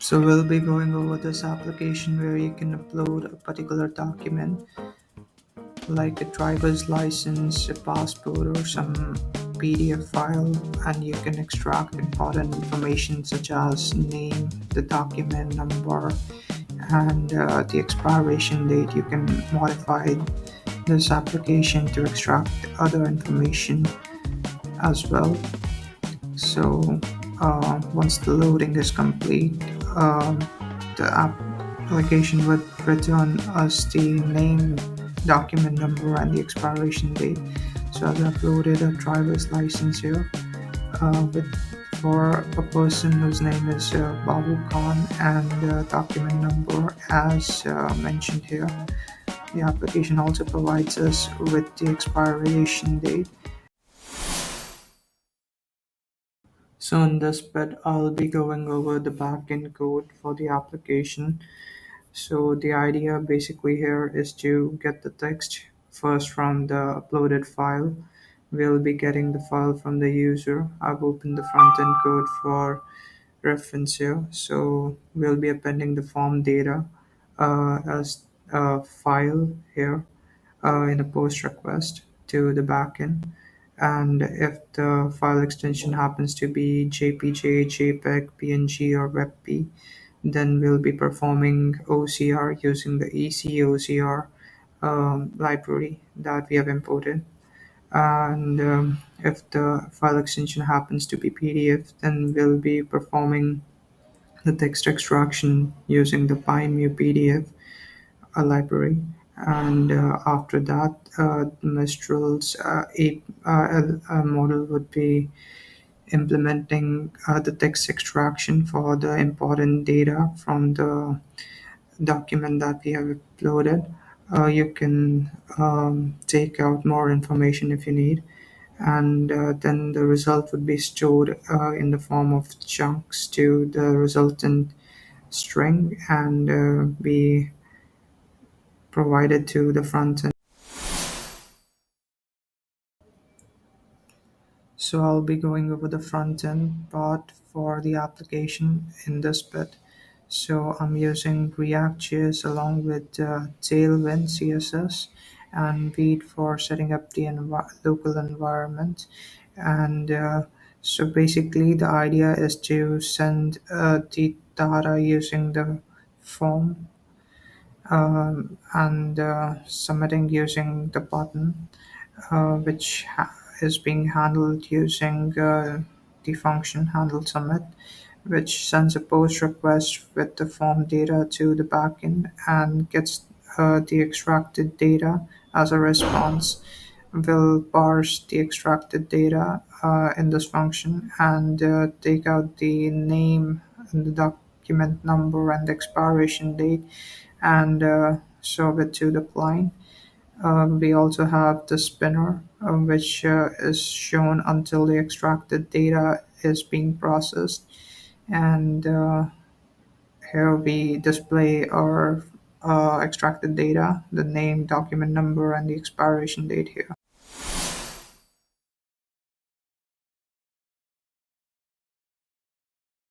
So we'll be going over this application where you can upload a particular document like a driver's license, a passport, or some PDF file, and you can extract important information such as name, the document number, and the expiration date. You can modify this application to extract other information as well. So once the loading is complete, the application would return us the name, document number, and the expiration date. So I've uploaded a driver's license here with for a person whose name is Babu Khan and document number as mentioned here. The application also provides us with the expiration date. So in this bit, I'll be going over the backend code for the application. So the idea basically here is to get the text first from the uploaded file. We'll be getting the file from the user. I've opened the front-end code for reference here. So we'll be appending the form data as a file here in a post request to the backend. And if the file extension happens to be JPG, JPEG, PNG, or WebP, then we'll be performing OCR using the ECOCR library that we have imported. And if the file extension happens to be PDF, then we'll be performing the text extraction using the PyMu PDF library. And after that, Mistral's model would be implementing the text extraction for the important data from the document that we have uploaded. You can take out more information if you need, and then the result would be stored in the form of chunks to the resultant string and be provided to the front end. So I'll be going over the front end part for the application in this bit. So I'm using react.js along with Tailwind CSS and Beat for setting up the local environment. And so basically the idea is to send the data using the form and submitting using the button, which is being handled using the function handle submit, which sends a post request with the form data to the backend and gets the extracted data as a response. Will parse the extracted data in this function and take out the name and the document number and the expiration date and serve it to the client. We also have the spinner, which is shown until the extracted data is being processed. And here we display our extracted data, the name, document number, and the expiration date here.